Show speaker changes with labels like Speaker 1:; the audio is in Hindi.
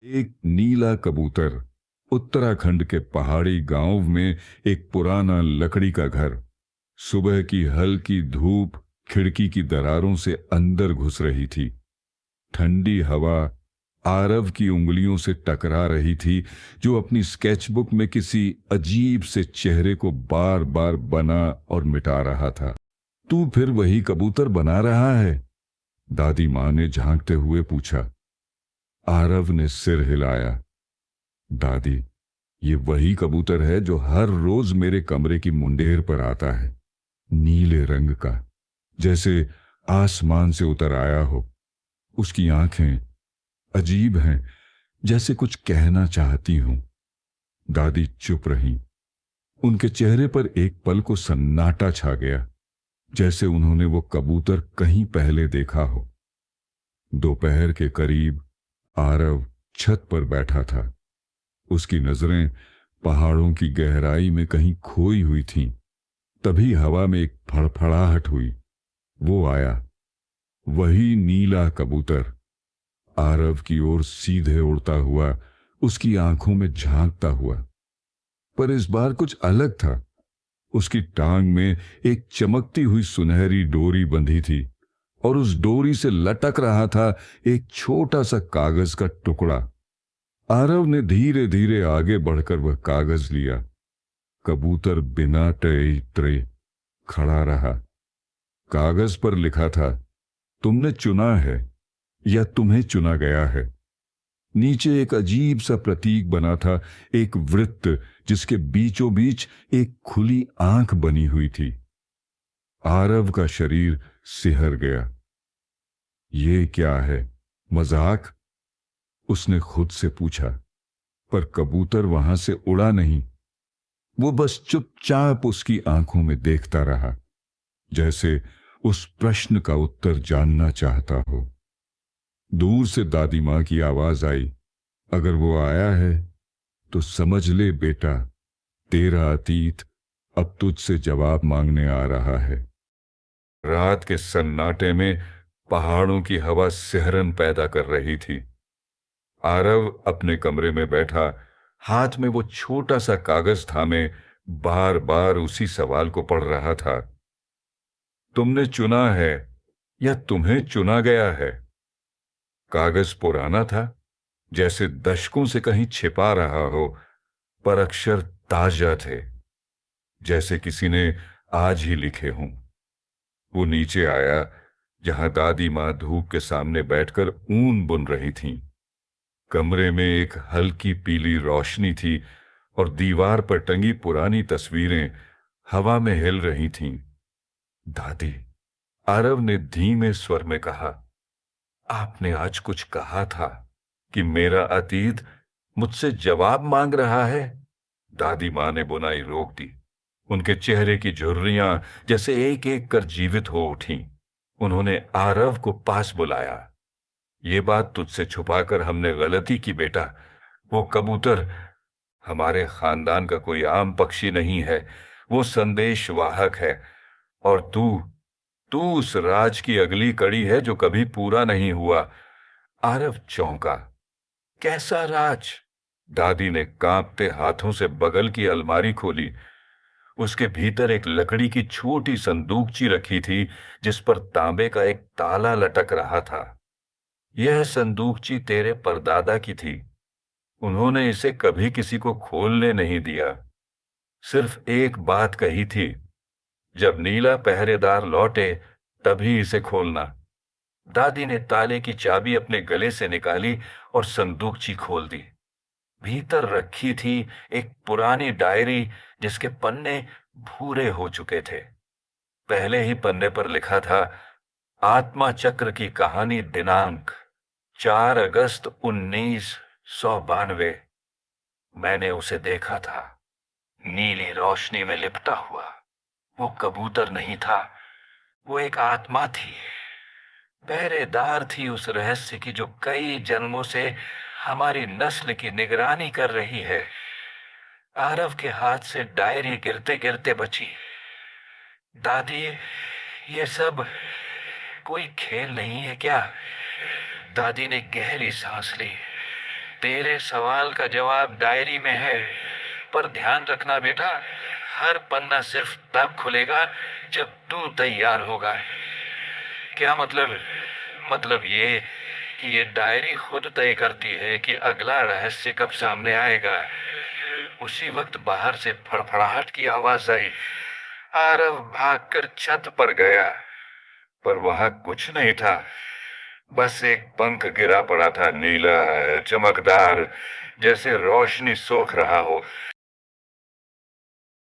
Speaker 1: एक नीला कबूतर। उत्तराखंड के पहाड़ी गांव में एक पुराना लकड़ी का घर। सुबह की हल्की धूप खिड़की की दरारों से अंदर घुस रही थी। ठंडी हवा आरव की उंगलियों से टकरा रही थी, जो अपनी स्केचबुक में किसी अजीब से चेहरे को बार बार बना और मिटा रहा था। तू फिर वही कबूतर बना रहा है? दादी मां ने झांकते हुए पूछा। आरव ने सिर हिलाया। दादी, ये वही कबूतर है जो हर रोज मेरे कमरे की मुंडेर पर आता है। नीले रंग का, जैसे आसमान से उतर आया हो। उसकी आंखें अजीब हैं, जैसे कुछ कहना चाहती हूं। दादी चुप रहीं। उनके चेहरे पर एक पल को सन्नाटा छा गया, जैसे उन्होंने वो कबूतर कहीं पहले देखा हो। दोपहर के करीब आरव छत पर बैठा था। उसकी नजरें पहाड़ों की गहराई में कहीं खोई हुई थीं। तभी हवा में एक फड़फड़ाहट हुई। वो आया, वही नीला कबूतर, आरव की ओर सीधे उड़ता हुआ, उसकी आंखों में झांकता हुआ। पर इस बार कुछ अलग था। उसकी टांग में एक चमकती हुई सुनहरी डोरी बंधी थी और उस डोरी से लटक रहा था एक छोटा सा कागज का टुकड़ा। आरव ने धीरे धीरे आगे बढ़कर वह कागज लिया। कबूतर बिना टरे इतरे खड़ा रहा। कागज पर लिखा था, तुमने चुना है या तुम्हें चुना गया है। नीचे एक अजीब सा प्रतीक बना था, एक वृत्त जिसके बीचों बीच एक खुली आंख बनी हुई थी। आरव का शरीर सिहर गया। ये क्या है, मजाक? उसने खुद से पूछा। पर कबूतर वहां से उड़ा नहीं। वो बस चुपचाप उसकी आंखों में देखता रहा, जैसे उस प्रश्न का उत्तर जानना चाहता हो। दूर से दादी मां की आवाज आई, अगर वो आया है तो समझ ले बेटा, तेरा अतीत अब तुझसे जवाब मांगने आ रहा है। रात के सन्नाटे में पहाड़ों की हवा सिहरन पैदा कर रही थी। आरव अपने कमरे में बैठा, हाथ में वो छोटा सा कागज थामे बार बार उसी सवाल को पढ़ रहा था। तुमने चुना है या तुम्हें चुना गया है? कागज पुराना था, जैसे दशकों से कहीं छिपा रहा हो, पर अक्षर ताजा थे, जैसे किसी ने आज ही लिखे हों। वो नीचे आया, जहां दादी मां धूप के सामने बैठकर ऊन बुन रही थीं। कमरे में एक हल्की पीली रोशनी थी और दीवार पर टंगी पुरानी तस्वीरें हवा में हिल रही थीं। दादी, आरव ने धीमे स्वर में कहा, आपने आज कुछ कहा था कि मेरा अतीत मुझसे जवाब मांग रहा है। दादी मां ने बुनाई रोक दी। उनके चेहरे की झुर्रियां जैसे एक एक कर जीवित हो उठीं। उन्होंने आरव को पास बुलाया। ये बात तुझसे छुपाकर हमने गलती की बेटा। वो कबूतर हमारे खानदान का कोई आम पक्षी नहीं है, वो संदेश वाहक है। और तू तू उस राज की अगली कड़ी है जो कभी पूरा नहीं हुआ। आरव चौंका। कैसा राज? दादी ने कांपते हाथों से बगल की अलमारी खोली। उसके भीतर एक लकड़ी की छोटी संदूकची रखी थी, जिस पर तांबे का एक ताला लटक रहा था। यह संदूकची तेरे परदादा की थी। उन्होंने इसे कभी किसी को खोलने नहीं दिया। सिर्फ एक बात कही थी, जब नीला पहरेदार लौटे तभी इसे खोलना। दादी ने ताले की चाबी अपने गले से निकाली और संदूकची खोल दी। भीतर रखी थी एक पुरानी डायरी, जिसके पन्ने भूरे हो चुके थे। पहले ही पन्ने पर लिखा था, आत्मा चक्र की कहानी, दिनांक 4 अगस्त 1992। मैंने उसे देखा था, नीली रोशनी में लिपटा हुआ। वो कबूतर नहीं था, वो एक आत्मा थी। पहरेदार थी उस रहस्य की जो कई जन्मों से हमारी नस्ल की निगरानी कर रही है। आरव के हाथ से डायरी गिरते गिरते बची। दादी, ये सब कोई खेल नहीं है क्या? दादी ने गहरी सांस ली।
Speaker 2: तेरे सवाल का जवाब डायरी में है, पर ध्यान रखना बेटा, हर पन्ना सिर्फ तब खुलेगा जब तू तैयार होगा। क्या मतलब? मतलब ये कि ये डायरी खुद तय करती है कि अगला रहस्य कब सामने आएगा। उसी वक्त बाहर से फड़फड़ाहट की आवाज आई। आरव भागकर छत पर गया, पर वहां कुछ नहीं था। बस एक पंख गिरा पड़ा था, नीला, चमकदार, जैसे रोशनी सोख रहा हो।